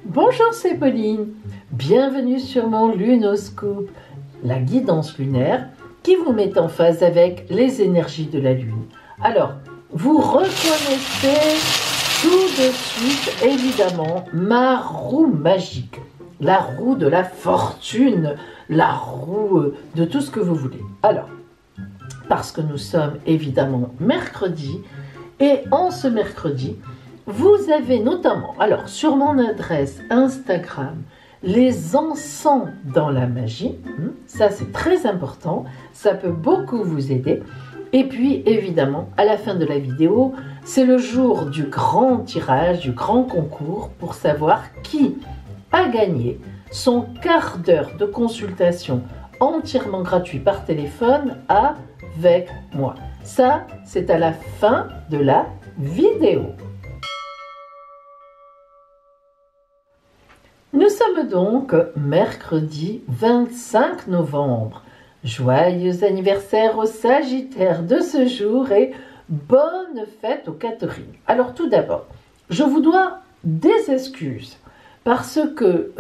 Bonjour, c'est Pauline. Bienvenue sur mon Lunoscope, la guidance lunaire qui vous met en phase avec les énergies de la Lune. Alors, vous reconnaissez tout de suite, évidemment, ma roue magique. La roue de la fortune, la roue de tout ce que vous voulez. Alors, parce que nous sommes évidemment mercredi, et en ce mercredi, vous avez notamment, alors sur mon adresse Instagram, les encens dans la magie, ça c'est très important, ça peut beaucoup vous aider. Et puis évidemment, à la fin de la vidéo, c'est le jour du grand tirage, du grand concours pour savoir qui a gagné son quart d'heure de consultation entièrement gratuit par téléphone avec moi. Ça, c'est à la fin de la vidéo. Nous sommes donc mercredi 25 novembre. Joyeux anniversaire au Sagittaire de ce jour et bonne fête aux Catherine. Alors tout d'abord, je vous dois des excuses parce que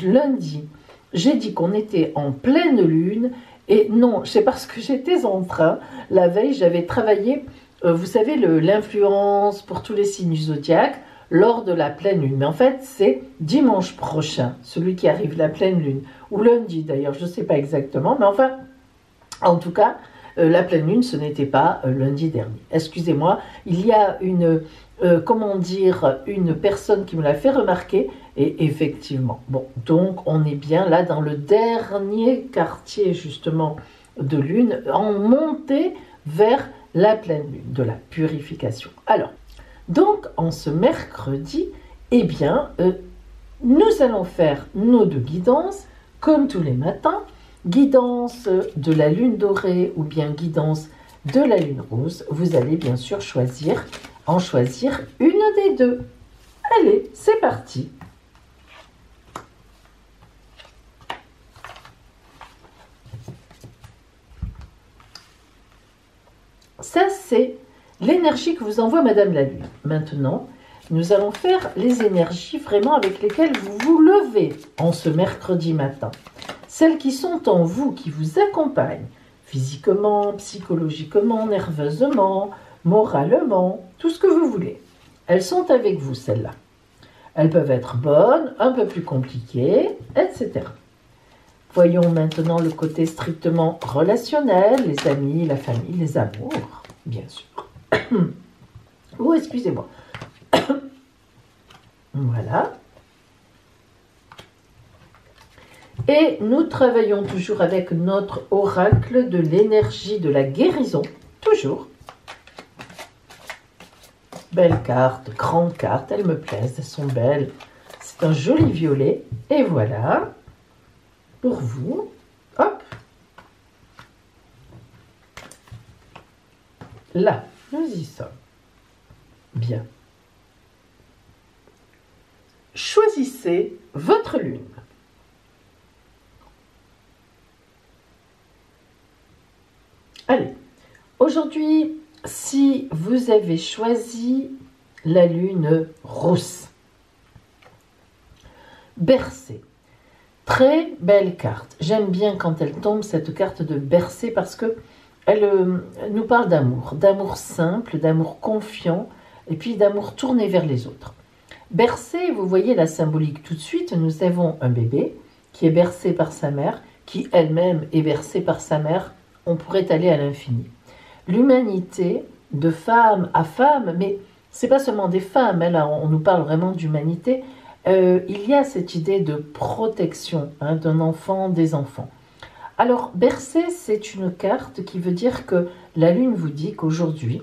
lundi, j'ai dit qu'on était en pleine lune et non, c'est parce que j'étais en train, la veille, j'avais travaillé, vous savez, l'influence pour tous les signes du zodiaque, lors de la pleine lune. Mais en fait, c'est dimanche prochain, celui qui arrive, la pleine lune, ou lundi d'ailleurs, je ne sais pas exactement, mais enfin, en tout cas, la pleine lune, ce n'était pas lundi dernier. Excusez-moi, il y a une personne qui me l'a fait remarquer, et effectivement, bon, donc on est bien là dans le dernier quartier justement de lune, en montée vers la pleine lune, de la purification. Alors, donc, en ce mercredi, eh bien, nous allons faire nos deux guidances, comme tous les matins, guidance de la lune dorée ou bien guidance de la lune rose. Vous allez bien sûr en choisir une des deux. Allez, c'est parti. Ça, c'est l'énergie que vous envoie Madame la Lune. Maintenant, nous allons faire les énergies vraiment avec lesquelles vous vous levez en ce mercredi matin. Celles qui sont en vous, qui vous accompagnent physiquement, psychologiquement, nerveusement, moralement, tout ce que vous voulez. Elles sont avec vous, celles-là. Elles peuvent être bonnes, un peu plus compliquées, etc. Voyons maintenant le côté strictement relationnel, les amis, la famille, les amours, bien sûr. Oh, excusez-moi. Voilà. Et nous travaillons toujours avec notre oracle de l'énergie de la guérison. Toujours. Belle carte, grande carte, elles me plaisent, elles sont belles. C'est un joli violet. Et voilà. Pour vous. Hop. Là. Nous y sommes. Bien. Choisissez votre lune. Allez, aujourd'hui, si vous avez choisi la lune rousse, Bercé, très belle carte. J'aime bien quand elle tombe, cette carte de Bercé, parce que elle nous parle d'amour simple, d'amour confiant, et puis d'amour tourné vers les autres. Bercé, vous voyez la symbolique tout de suite, nous avons un bébé qui est bercé par sa mère, qui elle-même est bercée par sa mère, on pourrait aller à l'infini. L'humanité, de femme à femme, mais c'est pas seulement des femmes, hein, là on nous parle vraiment d'humanité, il y a cette idée de protection d'un enfant, des enfants. Alors, Bercé, c'est une carte qui veut dire que la Lune vous dit qu'aujourd'hui,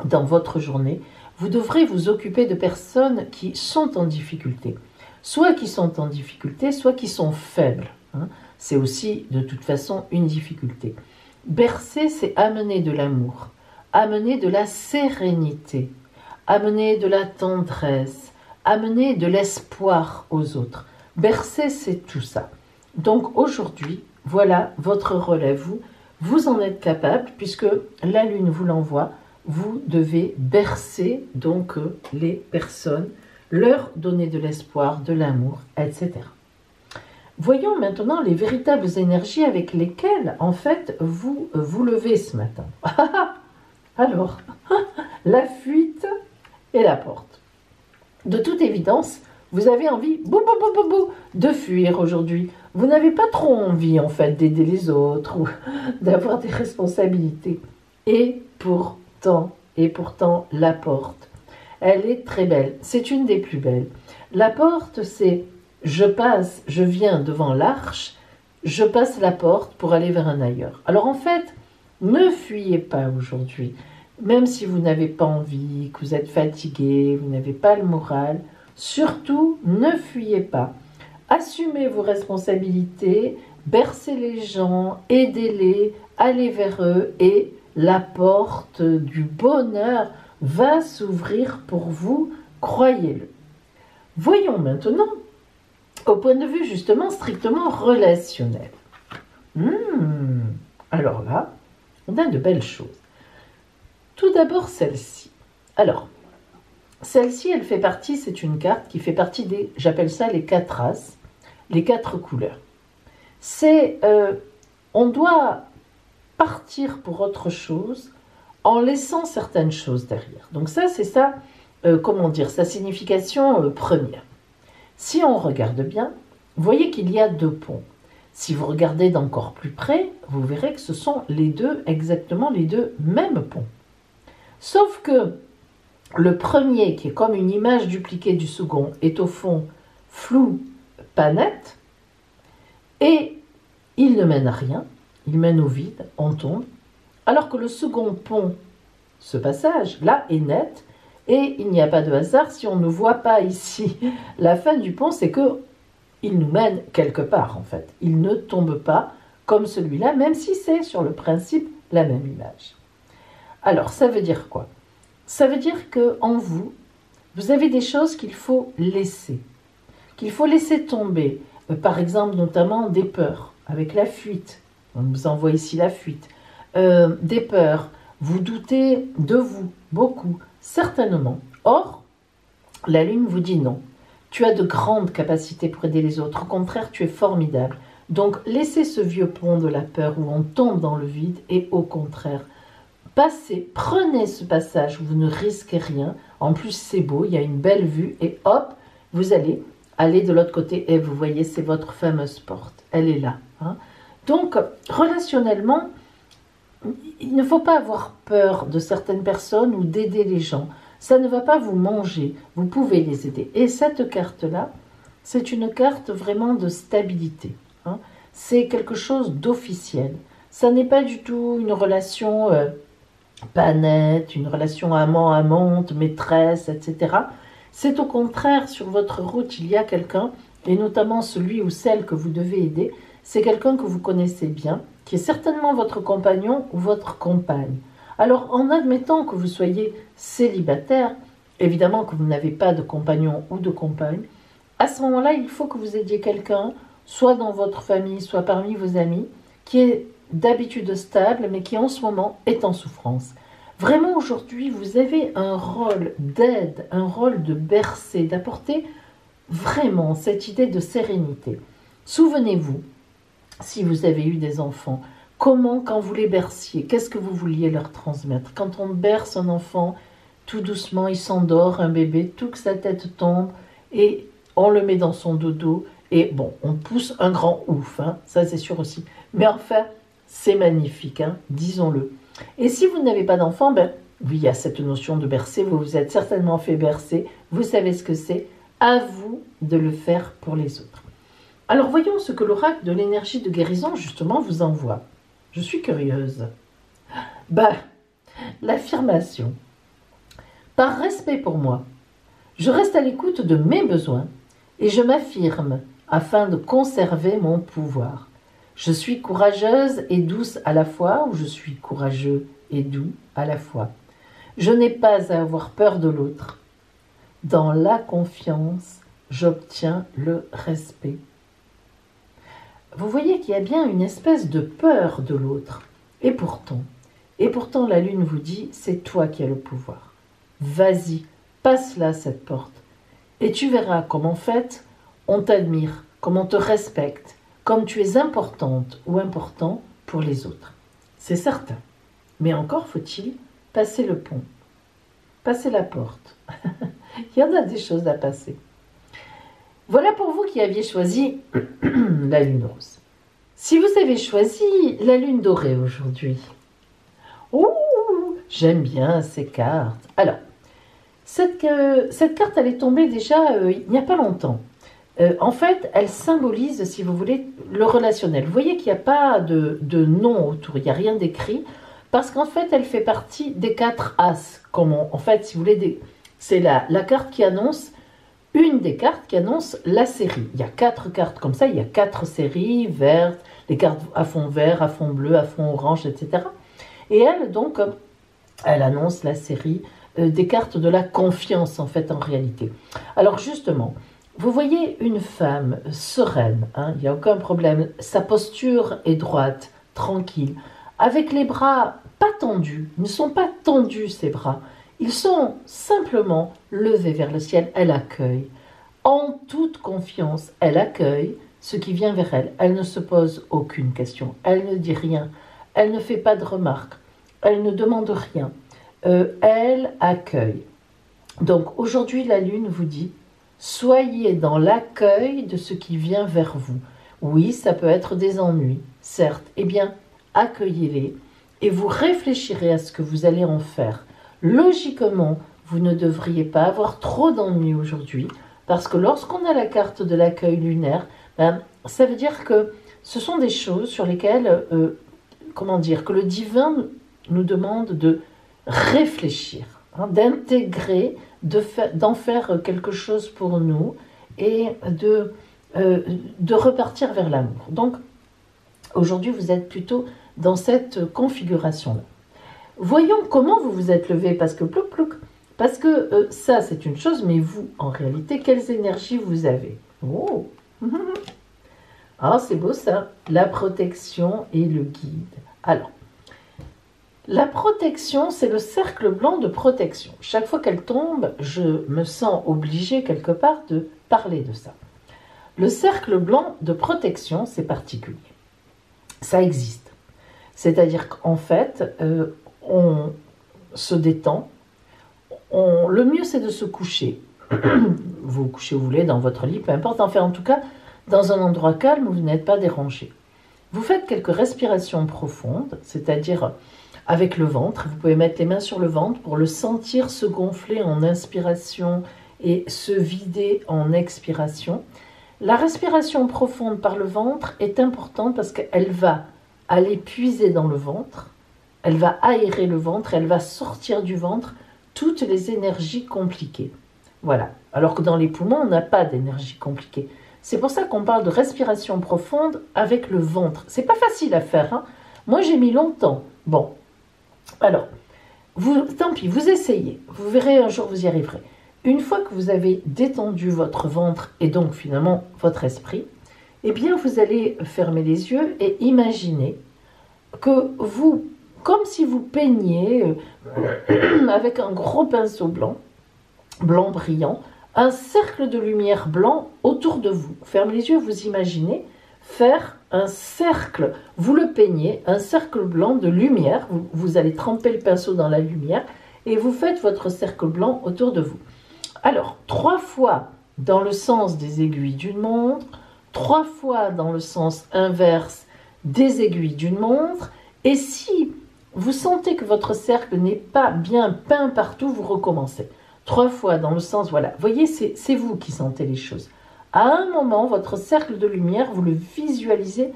dans votre journée, vous devrez vous occuper de personnes qui sont en difficulté. Soit qui sont en difficulté, soit qui sont faibles. C'est aussi, de toute façon, une difficulté. Bercé, c'est amener de l'amour, amener de la sérénité, amener de la tendresse, amener de l'espoir aux autres. Bercé, c'est tout ça. Donc, aujourd'hui, voilà votre relais. Vous en êtes capable, puisque la Lune vous l'envoie. Vous devez bercer donc les personnes leur donner de l'espoir, de l'amour, etc. Voyons maintenant les véritables énergies avec lesquelles, en fait, vous vous levez ce matin. Alors, la fuite et la porte. De toute évidence, vous avez envie de fuir aujourd'hui. Vous n'avez pas trop envie, en fait, d'aider les autres ou d'avoir des responsabilités. Et pourtant, la porte, elle est très belle. C'est une des plus belles. La porte, c'est je viens devant l'arche, je passe la porte pour aller vers un ailleurs. Alors en fait, ne fuyez pas aujourd'hui. Même si vous n'avez pas envie, que vous êtes fatigué, vous n'avez pas le moral, surtout ne fuyez pas. Assumez vos responsabilités, bercez les gens, aidez-les, allez vers eux et la porte du bonheur va s'ouvrir pour vous, croyez-le. Voyons maintenant au point de vue justement strictement relationnel. Alors là, on a de belles choses. Tout d'abord celle-ci. Alors, celle-ci, elle fait partie, c'est une carte qui fait partie des, j'appelle ça les 4 races, les 4 couleurs. C'est, on doit partir pour autre chose en laissant certaines choses derrière. Donc ça, c'est ça, comment dire, sa signification première. Si on regarde bien, vous voyez qu'il y a 2 ponts. Si vous regardez d'encore plus près, vous verrez que ce sont les deux, exactement les deux mêmes ponts. Sauf que le premier, qui est comme une image dupliquée du second, est au fond flou, pas net, et il ne mène à rien, il mène au vide, on tombe, alors que le second pont, ce passage, là, est net, et il n'y a pas de hasard, si on ne voit pas ici la fin du pont, c'est que il nous mène quelque part, en fait. Il ne tombe pas comme celui-là, même si c'est, sur le principe, la même image. Alors, ça veut dire quoi? Ça veut dire qu'en vous, vous avez des choses qu'il faut laisser tomber. Par exemple, notamment des peurs, avec la fuite. On vous envoie ici la fuite. Des peurs, vous doutez de vous, beaucoup, certainement. Or, la Lune vous dit non. Tu as de grandes capacités pour aider les autres. Au contraire, tu es formidable. Donc, laissez ce vieux pont de la peur où on tombe dans le vide et au contraire, passez, prenez ce passage où vous ne risquez rien. En plus, c'est beau, il y a une belle vue et hop, vous allez aller de l'autre côté et vous voyez, c'est votre fameuse porte. Elle est là. Hein. Donc, relationnellement, il ne faut pas avoir peur de certaines personnes ou d'aider les gens. Ça ne va pas vous manger. Vous pouvez les aider. Et cette carte-là, c'est une carte vraiment de stabilité. Hein. C'est quelque chose d'officiel. Ça n'est pas du tout une relation pas nette, une relation amant-amante, maîtresse, etc. C'est au contraire, sur votre route, il y a quelqu'un, et notamment celui ou celle que vous devez aider, c'est quelqu'un que vous connaissez bien, qui est certainement votre compagnon ou votre compagne. Alors, en admettant que vous soyez célibataire, évidemment que vous n'avez pas de compagnon ou de compagne, à ce moment-là, il faut que vous aidiez quelqu'un, soit dans votre famille, soit parmi vos amis, qui est d'habitude stable, mais qui en ce moment est en souffrance. Vraiment, aujourd'hui, vous avez un rôle d'aide, un rôle de bercer, d'apporter vraiment cette idée de sérénité. Souvenez-vous, si vous avez eu des enfants, comment, quand vous les berciez, qu'est-ce que vous vouliez leur transmettre? Quand on berce un enfant, tout doucement, il s'endort, un bébé, tout que sa tête tombe, et on le met dans son dodo, et bon, on pousse un grand ouf, hein, ça c'est sûr aussi. Mais enfin, c'est magnifique, hein, disons-le. Et si vous n'avez pas d'enfant, ben, oui, il y a cette notion de bercer, vous vous êtes certainement fait bercer, vous savez ce que c'est, à vous de le faire pour les autres. Alors voyons ce que l'oracle de l'énergie de guérison justement vous envoie. Je suis curieuse. L'affirmation. Par respect pour moi, je reste à l'écoute de mes besoins et je m'affirme afin de conserver mon pouvoir. Je suis courageuse et douce à la fois, ou je suis courageux et doux à la fois. Je n'ai pas à avoir peur de l'autre. Dans la confiance, j'obtiens le respect. Vous voyez qu'il y a bien une espèce de peur de l'autre. Et pourtant, la Lune vous dit, c'est toi qui as le pouvoir. Vas-y, passe-là cette porte. Et tu verras comment en fait, on t'admire, comme on te respecte, comme tu es importante ou important pour les autres. C'est certain. Mais encore faut-il passer le pont, passer la porte. Il y en a des choses à passer. Voilà pour vous qui aviez choisi la lune rose. Si vous avez choisi la lune dorée aujourd'hui, j'aime bien ces cartes. Alors, cette carte, elle est tombée déjà il n'y a pas longtemps. En fait, elle symbolise, si vous voulez, le relationnel. Vous voyez qu'il n'y a pas de nom autour, il n'y a rien d'écrit, parce qu'en fait, elle fait partie des 4 As. En fait, si vous voulez, c'est la carte qui annonce, une des cartes qui annonce la série. Il y a 4 cartes comme ça, il y a 4 séries, vertes, les cartes à fond vert, à fond bleu, à fond orange, etc. Et elle, donc, elle annonce la série des cartes de la confiance, en fait, en réalité. Alors, justement, vous voyez une femme sereine, hein, il n'y a aucun problème, sa posture est droite, tranquille, avec les bras pas tendus, ils ne sont pas tendus ces bras, ils sont simplement levés vers le ciel, elle accueille, en toute confiance, elle accueille ce qui vient vers elle, elle ne se pose aucune question, elle ne dit rien, elle ne fait pas de remarques, elle ne demande rien, elle accueille. Donc aujourd'hui la lune vous dit, soyez dans l'accueil de ce qui vient vers vous. Oui, ça peut être des ennuis, certes. Eh bien, accueillez-les et vous réfléchirez à ce que vous allez en faire. Logiquement, vous ne devriez pas avoir trop d'ennuis aujourd'hui, parce que lorsqu'on a la carte de l'accueil lunaire, ça veut dire que ce sont des choses sur lesquelles, que le divin nous demande de réfléchir, hein, d'intégrer, d'en faire quelque chose pour nous et de repartir vers l'amour. Donc, aujourd'hui, vous êtes plutôt dans cette configuration-là. Voyons comment vous vous êtes levé, parce que plouc, plouc, parce que ça, c'est une chose, mais vous, en réalité, quelles énergies vous avez? Oh ah, c'est beau ça, la protection et le guide. Alors, la protection, c'est le cercle blanc de protection. Chaque fois qu'elle tombe, je me sens obligée quelque part de parler de ça. Le cercle blanc de protection, c'est particulier. Ça existe. C'est-à-dire qu'en fait, on se détend. Le mieux, c'est de se coucher. Vous vous couchez où vous voulez, dans votre lit, peu importe. Enfin, en tout cas, dans un endroit calme où vous n'êtes pas dérangé. Vous faites quelques respirations profondes, c'est-à-dire avec le ventre. Vous pouvez mettre les mains sur le ventre pour le sentir se gonfler en inspiration et se vider en expiration. La respiration profonde par le ventre est importante parce qu'elle va aller puiser dans le ventre, elle va aérer le ventre, elle va sortir du ventre toutes les énergies compliquées. Voilà. Alors que dans les poumons, on n'a pas d'énergie compliquée. C'est pour ça qu'on parle de respiration profonde avec le ventre. C'est pas facile à faire, hein. Moi, j'ai mis longtemps. Bon. Alors, tant pis, vous essayez. Vous verrez, un jour, vous y arriverez. Une fois que vous avez détendu votre ventre et donc finalement votre esprit, eh bien, vous allez fermer les yeux et imaginer que vous, comme si vous peigniez avec un gros pinceau blanc brillant, un cercle de lumière blanc autour de vous. Fermez les yeux, vous imaginez faire un cercle, vous le peignez, un cercle blanc de lumière, vous allez tremper le pinceau dans la lumière et vous faites votre cercle blanc autour de vous. Alors, 3 fois dans le sens des aiguilles d'une montre, 3 fois dans le sens inverse des aiguilles d'une montre, et si vous sentez que votre cercle n'est pas bien peint partout, vous recommencez. 3 fois dans le sens, voilà. Vous voyez, c'est vous qui sentez les choses. À un moment, votre cercle de lumière, vous le visualisez,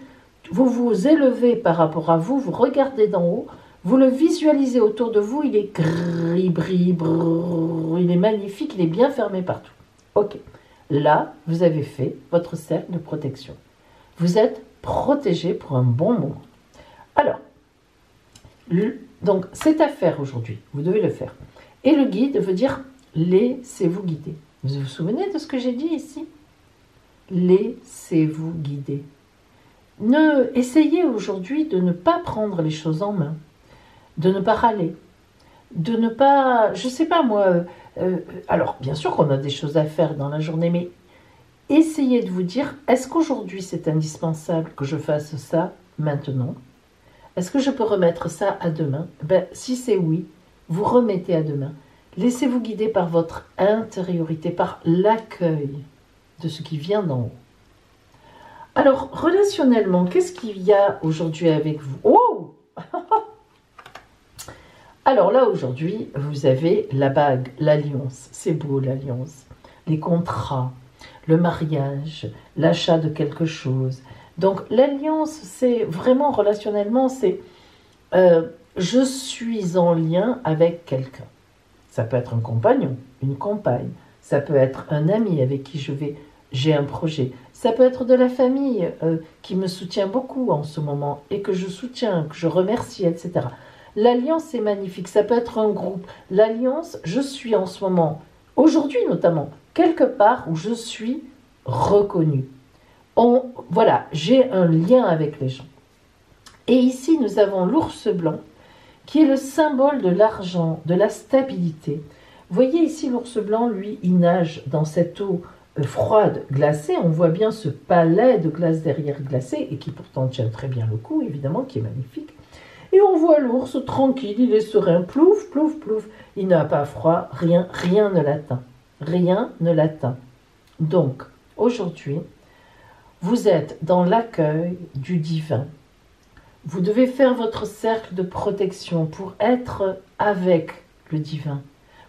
vous vous élevez par rapport à vous, vous regardez d'en haut, vous le visualisez autour de vous, il est gris, bris, brrr, il est magnifique, il est bien fermé partout. Ok, là, vous avez fait votre cercle de protection. Vous êtes protégé pour un bon moment. Alors, donc c'est à faire aujourd'hui, vous devez le faire. Et le guide veut dire laissez-vous guider. Vous vous souvenez de ce que j'ai dit ici? Laissez-vous guider. Essayez aujourd'hui de ne pas prendre les choses en main, de ne pas râler, de ne pas, je sais pas moi, Alors, bien sûr qu'on a des choses à faire dans la journée, mais essayez de vous dire, est-ce qu'aujourd'hui c'est indispensable que je fasse ça maintenant? Est-ce que je peux remettre ça à demain? Ben, si c'est oui, vous remettez à demain. Laissez-vous guider par votre intériorité, par l'accueil de ce qui vient d'en haut. Alors, relationnellement, qu'est-ce qu'il y a aujourd'hui avec vous? Oh! Alors là, aujourd'hui, vous avez la bague, l'alliance. C'est beau, l'alliance. Les contrats, le mariage, l'achat de quelque chose. Donc, l'alliance, c'est vraiment relationnellement, c'est je suis en lien avec quelqu'un. Ça peut être un compagnon, une compagne. Ça peut être un ami avec qui j'ai un projet. Ça peut être de la famille qui me soutient beaucoup en ce moment et que je soutiens, que je remercie, etc. L'alliance est magnifique. Ça peut être un groupe. L'alliance, je suis en ce moment, aujourd'hui notamment, quelque part où je suis reconnue. Voilà, j'ai un lien avec les gens. Et ici, nous avons l'ours blanc, qui est le symbole de l'argent, de la stabilité. Vous voyez ici, l'ours blanc, lui, il nage dans cette eau froide, glacée. On voit bien ce palais de glace derrière glacé, et qui pourtant tient très bien le coup, évidemment, qui est magnifique. Et on voit l'ours tranquille, il est serein, plouf, plouf, plouf. Il n'a pas froid, rien ne l'atteint. Rien ne l'atteint. Donc, aujourd'hui, vous êtes dans l'accueil du divin. Vous devez faire votre cercle de protection pour être avec le divin,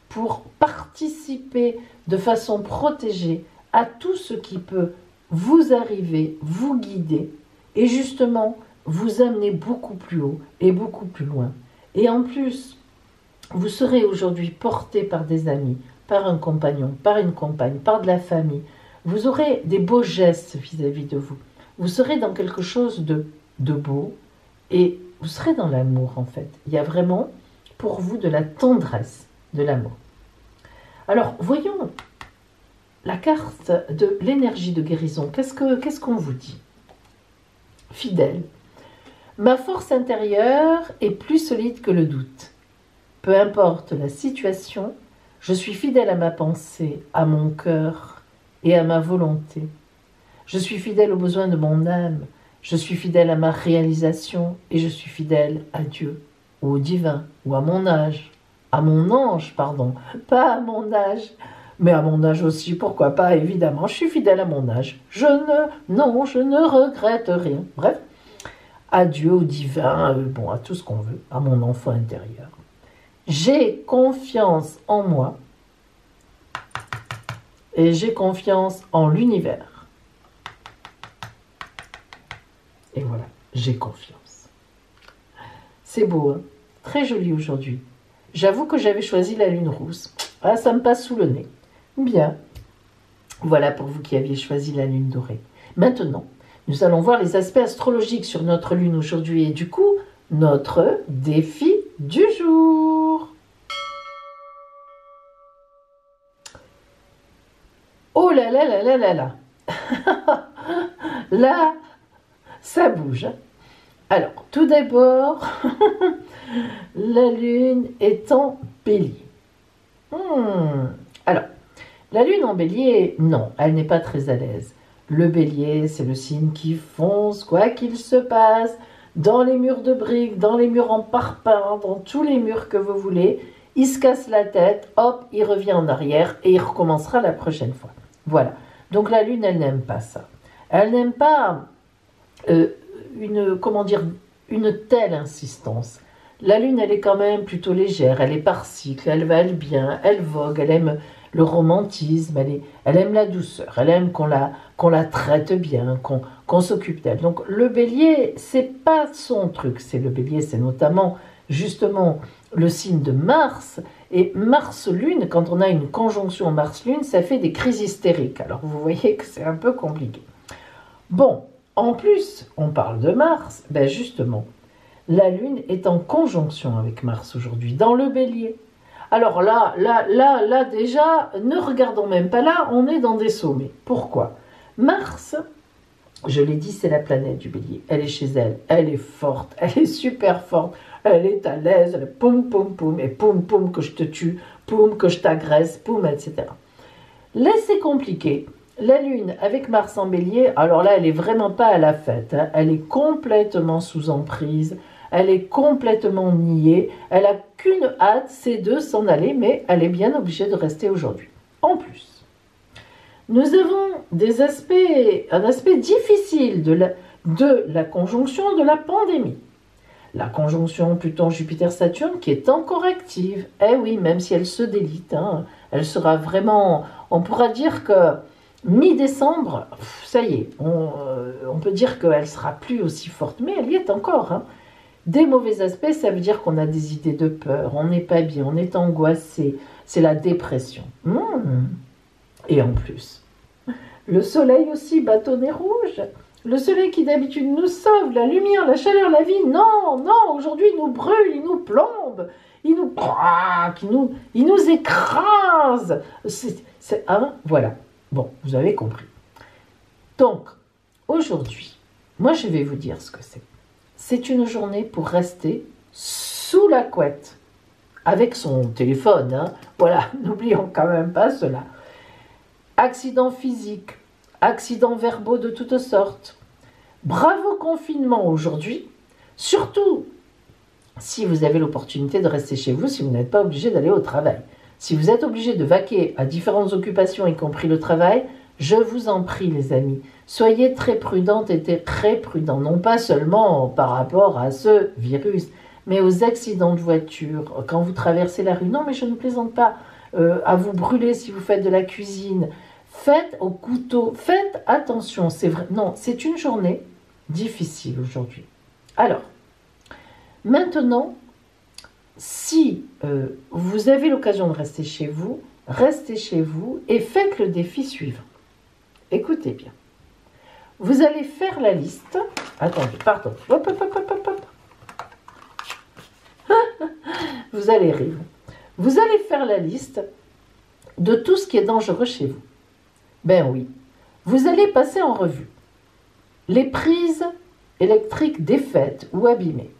pour participer de façon protégée à tout ce qui peut vous arriver, vous guider et justement vous amener beaucoup plus haut et beaucoup plus loin. Et en plus, vous serez aujourd'hui porté par des amis, par un compagnon, par une compagne, par de la famille. Vous aurez des beaux gestes vis-à-vis de vous. Vous serez dans quelque chose de beau et vous serez dans l'amour en fait. Il y a vraiment pour vous de la tendresse, de l'amour. Alors voyons la carte de l'énergie de guérison. Qu'est-ce qu'on vous dit? Fidèle. Ma force intérieure est plus solide que le doute. Peu importe la situation, je suis fidèle à ma pensée, à mon cœur et à ma volonté. Je suis fidèle aux besoins de mon âme. Je suis fidèle à ma réalisation et je suis fidèle à Dieu, ou au divin, ou à mon âge. À mon ange, pardon. Pas à mon âge, mais à mon âge aussi, pourquoi pas, évidemment. Je suis fidèle à mon âge. Je ne regrette rien. Bref, à Dieu, au divin, bon, à tout ce qu'on veut, à mon enfant intérieur. J'ai confiance en moi et j'ai confiance en l'univers. Et voilà, j'ai confiance. C'est beau, hein? Très joli aujourd'hui. J'avoue que j'avais choisi la lune rousse. Ah, ça me passe sous le nez. Bien. Voilà pour vous qui aviez choisi la lune dorée. Maintenant, nous allons voir les aspects astrologiques sur notre lune aujourd'hui et du coup, notre défi du jour. Oh là là là là là là. Là, ça bouge. Alors, tout d'abord, la lune est en bélier. Alors, la lune en bélier, non, elle n'est pas très à l'aise. Le bélier, c'est le signe qui fonce, quoi qu'il se passe, dans les murs de briques, dans les murs en parpaing, dans tous les murs que vous voulez. Il se casse la tête, hop, il revient en arrière et il recommencera la prochaine fois. Voilà. Donc la lune, elle n'aime pas ça. Elle n'aime pas une telle insistance. La lune, elle est quand même plutôt légère, elle est par cycle, elle va bien, elle vogue, elle aime le romantisme, elle aime la douceur, elle aime qu'on la traite bien, qu'on s'occupe d'elle. Donc le bélier, c'est pas son truc. Le bélier, c'est notamment justement le signe de Mars. Et Mars-Lune, quand on a une conjonction Mars-Lune, ça fait des crises hystériques. Alors vous voyez que c'est un peu compliqué. Bon, en plus, on parle de Mars, ben justement, la Lune est en conjonction avec Mars aujourd'hui, dans le bélier. Alors là, déjà, ne regardons même pas là, on est dans des sommets. Pourquoi? Mars, je l'ai dit, c'est la planète du bélier. Elle est chez elle, elle est forte, elle est super forte, elle est à l'aise, elle est poum poum poum, et poum poum que je te tue. poum, que je t'agresse, poum, etc. Là, c'est compliqué. La Lune avec Mars en Bélier, alors là, elle est vraiment pas à la fête. Hein. Elle est complètement sous emprise. Elle est complètement niée. Elle a qu'une hâte, c'est de s'en aller, mais elle est bien obligée de rester aujourd'hui. En plus, nous avons un aspect difficile de la conjonction de la pandémie. La conjonction Pluton-Jupiter-Saturne qui est encore active. Eh oui, même si elle se délite, hein, elle sera vraiment... On pourra dire que mi-décembre, ça y est, on peut dire qu'elle sera plus aussi forte, mais elle y est encore. Hein. Des mauvais aspects, ça veut dire qu'on a des idées de peur, on n'est pas bien, on est angoissé, c'est la dépression. Et en plus, le soleil aussi, bâtonnet rouge. Le soleil qui d'habitude nous sauve, la lumière, la chaleur, la vie, non, aujourd'hui il nous brûle, il nous plombe, il nous craque, il nous écrase. Voilà. Bon, vous avez compris. Donc, aujourd'hui, moi je vais vous dire ce que c'est. C'est une journée pour rester sous la couette, avec son téléphone, hein. Voilà, n'oublions quand même pas cela. Accidents physiques, accidents verbaux de toutes sortes. Bravo confinement aujourd'hui, surtout si vous avez l'opportunité de rester chez vous, si vous n'êtes pas obligé d'aller au travail. Si vous êtes obligé de vaquer à différentes occupations, y compris le travail, je vous en prie les amis, soyez très prudentes et très prudents, non pas seulement par rapport à ce virus, mais aux accidents de voiture, quand vous traversez la rue. Non mais je ne plaisante pas, à vous brûler si vous faites de la cuisine. Faites au couteau, faites attention, c'est vrai. Non, c'est une journée difficile aujourd'hui. Alors, maintenant, si vous avez l'occasion de rester chez vous, restez chez vous et faites le défi suivant. Écoutez bien. Vous allez faire la liste. Attendez, pardon. Hop, hop, hop, hop, hop. Vous allez rire. Vous allez faire la liste de tout ce qui est dangereux chez vous. Ben oui, vous allez passer en revue les prises électriques défaites ou abîmées,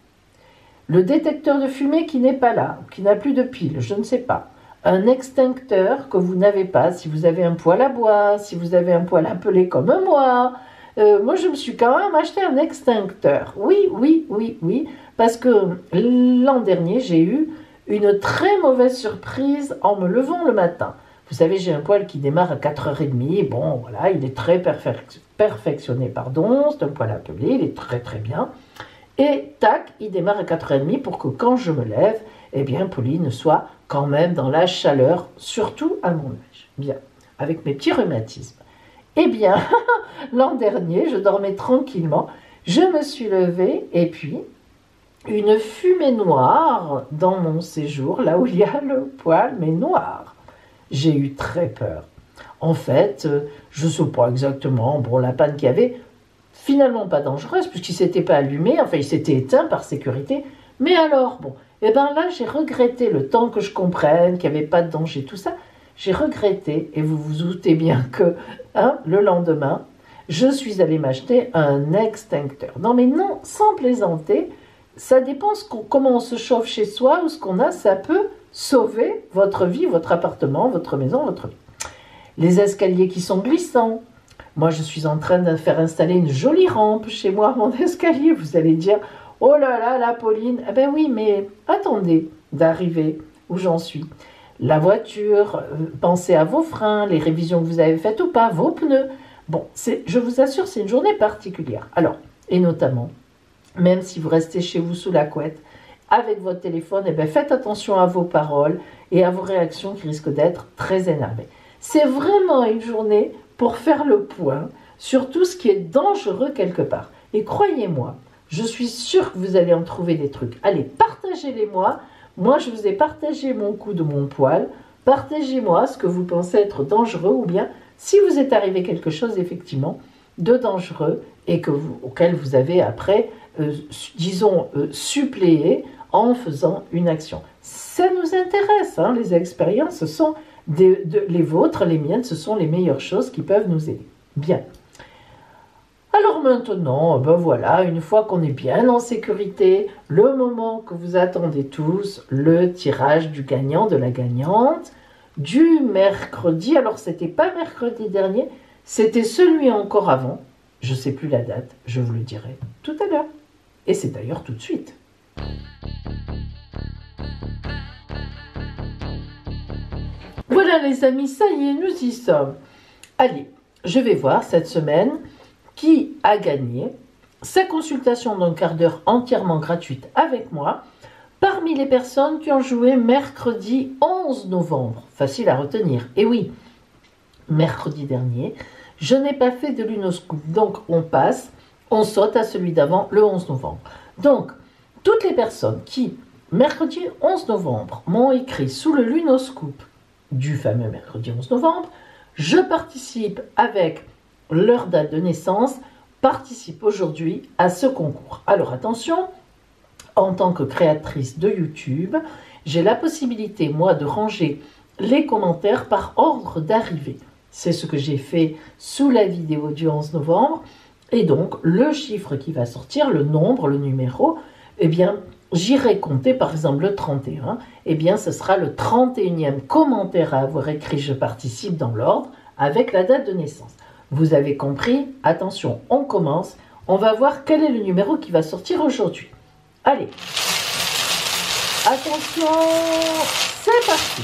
le détecteur de fumée qui n'est pas là, qui n'a plus de pile, je ne sais pas, un extincteur que vous n'avez pas, si vous avez un poêle à bois, si vous avez un poêle à peler comme moi. Moi, je me suis quand même acheté un extincteur. Oui, parce que l'an dernier, j'ai eu une très mauvaise surprise en me levant le matin. Vous savez, j'ai un poêle qui démarre à 4h30. Bon, voilà, il est très perfectionné, c'est un poêle à peler, il est très très bien. Et tac, il démarre à 4h30 pour que quand je me lève, eh bien, Pauline soit quand même dans la chaleur, surtout à mon âge. Bien, avec mes petits rhumatismes. Eh bien, l'an dernier, je dormais tranquillement, je me suis levée et puis une fumée noire dans mon séjour, là où il y a le poêle, mais noir. J'ai eu très peur. En fait, je ne sais pas exactement, bon, la panne qu'il y avait, finalement pas dangereuse, puisqu'il ne s'était pas allumé, enfin il s'était éteint par sécurité, mais alors, bon, et bien là j'ai regretté, le temps que je comprenne qu'il n'y avait pas de danger, tout ça, j'ai regretté, et vous vous doutez bien que, le lendemain, je suis allée m'acheter un extincteur. Non mais non, sans plaisanter, ça dépend comment on se chauffe chez soi ou ce qu'on a, ça peut sauver votre vie, votre appartement, votre maison, votre vie. Les escaliers qui sont glissants. Moi, je suis en train de faire installer une jolie rampe chez moi à mon escalier. Vous allez dire, oh là là, la Pauline. Eh ben oui, mais attendez d'arriver où j'en suis. La voiture, pensez à vos freins, les révisions que vous avez faites ou pas, vos pneus. Bon, je vous assure, c'est une journée particulière. Alors, et notamment, même si vous restez chez vous sous la couette, avec votre téléphone, eh bien, faites attention à vos paroles et à vos réactions qui risquent d'être très énervées. C'est vraiment une journée pour faire le point sur tout ce qui est dangereux quelque part. Et croyez-moi, je suis sûre que vous allez en trouver des trucs. Allez, partagez-les-moi. Moi, je vous ai partagé mon coup de mon poil. Partagez-moi ce que vous pensez être dangereux ou bien si vous est arrivé quelque chose effectivement de dangereux et auquel vous avez après, suppléé en faisant une action. Ça nous intéresse, les expériences sont les vôtres, les miennes, ce sont les meilleures choses qui peuvent nous aider. Bien. Alors maintenant, ben voilà, une fois qu'on est bien en sécurité, le moment que vous attendez tous, le tirage du gagnant, de la gagnante, du mercredi. Alors c'était pas mercredi dernier, c'était celui encore avant. Je ne sais plus la date, je vous le dirai tout à l'heure. Et c'est d'ailleurs tout de suite. Voilà les amis, ça y est, nous y sommes. Allez, je vais voir cette semaine qui a gagné sa consultation d'un quart d'heure entièrement gratuite avec moi parmi les personnes qui ont joué mercredi 11 novembre. Facile à retenir. Et oui, mercredi dernier, je n'ai pas fait de lunoscope. Donc on saute à celui d'avant, le 11 novembre. Donc, toutes les personnes qui, mercredi 11 novembre, m'ont écrit sous le lunoscope du fameux mercredi 11 novembre, je participe avec leur date de naissance, participe aujourd'hui à ce concours. Alors attention, en tant que créatrice de YouTube, j'ai la possibilité, moi, de ranger les commentaires par ordre d'arrivée. C'est ce que j'ai fait sous la vidéo du 11 novembre. Et donc, le chiffre qui va sortir, le nombre, le numéro, eh bien, j'irai compter, par exemple, le 31. Eh bien, ce sera le 31e commentaire à avoir écrit « Je participe » dans l'ordre, avec la date de naissance. Vous avez compris? Attention, on commence. On va voir quel est le numéro qui va sortir aujourd'hui. Allez. Attention, c'est parti.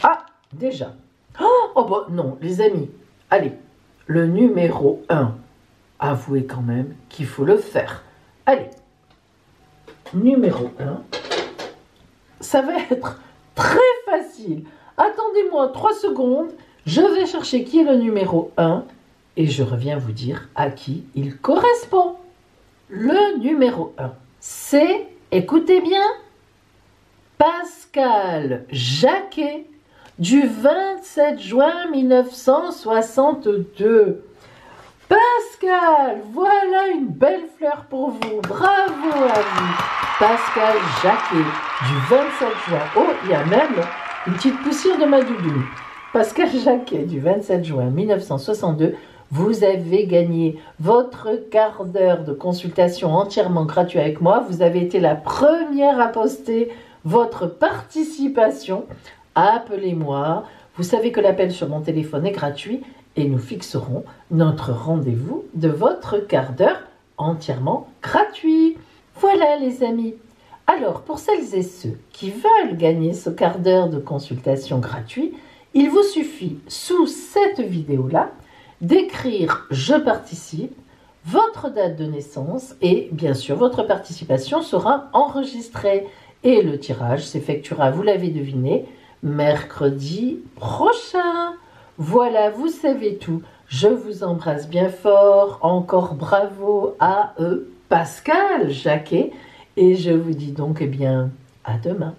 Ah, déjà. Oh bah non, les amis. Allez, le numéro 1. Avouez quand même qu'il faut le faire. Allez. Numéro 1. Ça va être très facile. Attendez-moi 3 secondes. Je vais chercher qui est le numéro 1 et je reviens vous dire à qui il correspond. Le numéro 1, c'est, écoutez bien, Pascal Jacquet du 27 juin 1962. Pascal, voilà une belle fleur pour vous. Bravo à vous. Pascal Jacquet du 27 juin. Oh, il y a même une petite poussière de ma doudoune. Pascal Jacquet du 27 juin 1962, vous avez gagné votre quart d'heure de consultation entièrement gratuit avec moi. Vous avez été la première à poster votre participation. Appelez-moi. Vous savez que l'appel sur mon téléphone est gratuit et nous fixerons notre rendez-vous de votre quart d'heure entièrement gratuit. Voilà les amis. Alors, pour celles et ceux qui veulent gagner ce quart d'heure de consultation gratuit, il vous suffit, sous cette vidéo-là, d'écrire « Je participe », votre date de naissance et, bien sûr, votre participation sera enregistrée. Et le tirage s'effectuera, vous l'avez deviné, mercredi prochain. Voilà, vous savez tout. Je vous embrasse bien fort. Encore bravo à Pascal Jacquet. Et je vous dis donc, eh bien, à demain.